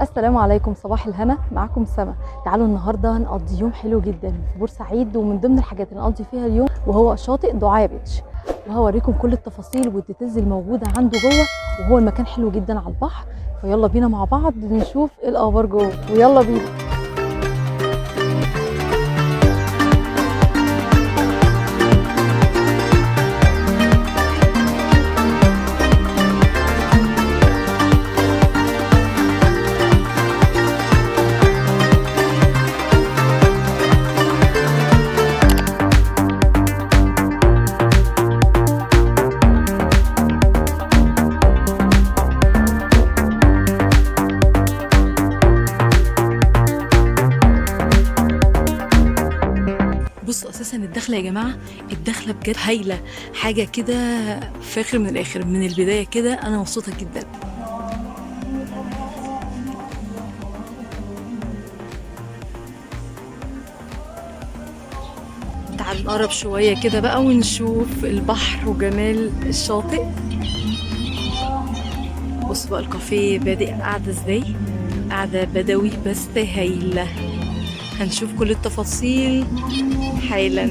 السلام عليكم، صباح الهنا، معاكم سما. تعالوا النهارده نقضي يوم حلو جدا في بورسعيد، ومن ضمن الحاجات اللي نقضي فيها اليوم وهو شاطئ دعاية بيتش. وهوريكم كل التفاصيل والديتيلز الموجوده عنده جوه، وهو المكان حلو جدا على البحر. فيلا بينا مع بعض نشوف ايه الاخبار جوه، ويلا بينا. بصوا اساسا الدخله يا جماعه، الدخله بجد هايله، حاجه كده فاخر من الاخر. من البدايه كده انا مبسوطه جدا. تعالوا نقرب شويه كده بقى ونشوف البحر وجمال الشاطئ. بصوا بقى الكافيه بادئ قاعده ازاي، قاعده بدوي بس هايله. هنشوف كل التفاصيل حالا.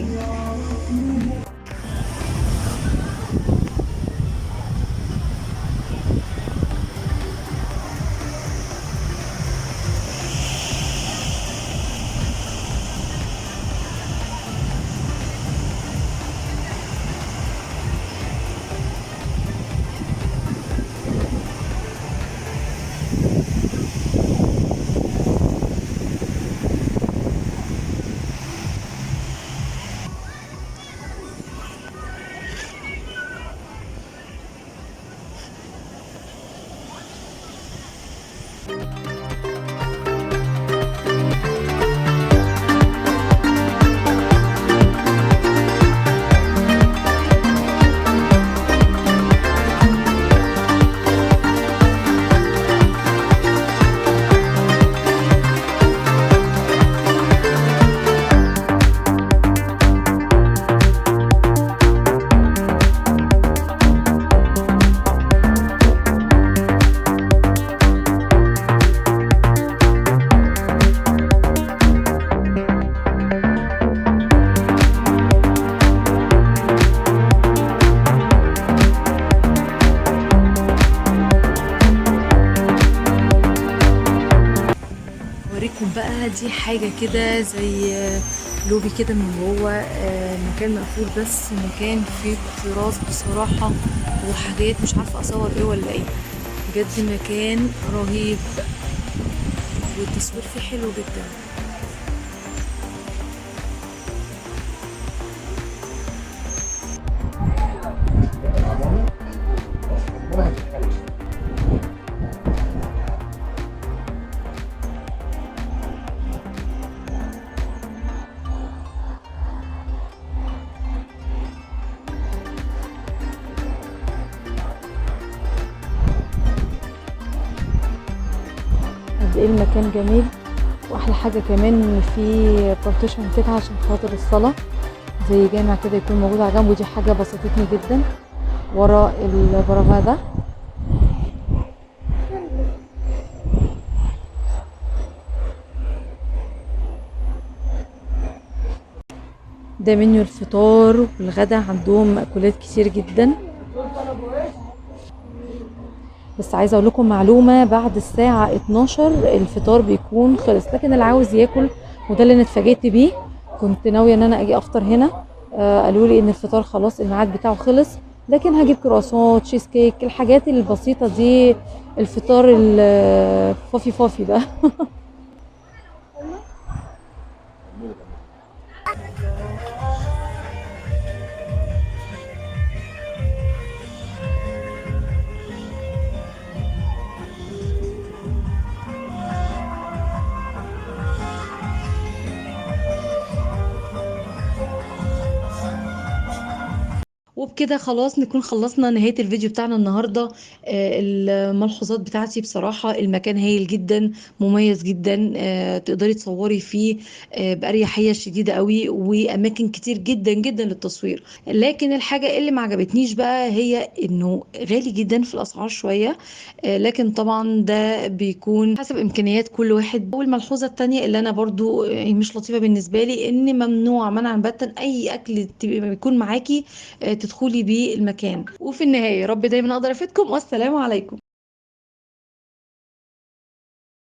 اوريكم بقى، دي حاجه كده زي لوبي كده من جوه، مكان مقفول بس مكان فيه تراث بصراحه، وحاجات مش عارفه اصور ايه ولا ايه. بجد مكان رهيب، والتصوير فيه حلو جدا. قد ايه المكان جميل، واحلى حاجه كمان ان في بارتيشن كده عشان خاطر الصلاه، زي جامع كده يكون موجود على جنبه. دي حاجه بسطتني جدا ورا البراغه ده. ده منيو الفطار والغدا، عندهم مأكولات كتير جدا. بس عايزه اقول لكم معلومه، بعد الساعه 12 الفطار بيكون خلص، لكن اللي عاوز ياكل، وده اللي انا اتفاجئت بيه، كنت ناويه ان انا اجي افطر هنا. قالوا لي ان الفطار خلاص الميعاد بتاعه خلص، لكن هجيب كرواسون، تشيز كيك، الحاجات البسيطه دي، الفطار الفافي فافي ده. وبكده خلاص نكون خلصنا نهاية الفيديو بتاعنا النهاردة. الملحوظات بتاعتي بصراحة المكان هايل جدا، مميز جدا، تقدري تصوري فيه بأريحية شديدة قوي، وأماكن كتير جدا جدا للتصوير. لكن الحاجة اللي ما عجبتنيش بقى هي إنه غالي جدا في الأسعار شوية، لكن طبعا ده بيكون حسب إمكانيات كل واحد. والملحوظة التانية اللي أنا برضو مش لطيفة بالنسبة لي، إن ممنوع منعا باتا أي أكل يكون معاكي تدخلي بيه المكان. وفي النهاية رب دايما أقدر أفيدكم، والسلام عليكم.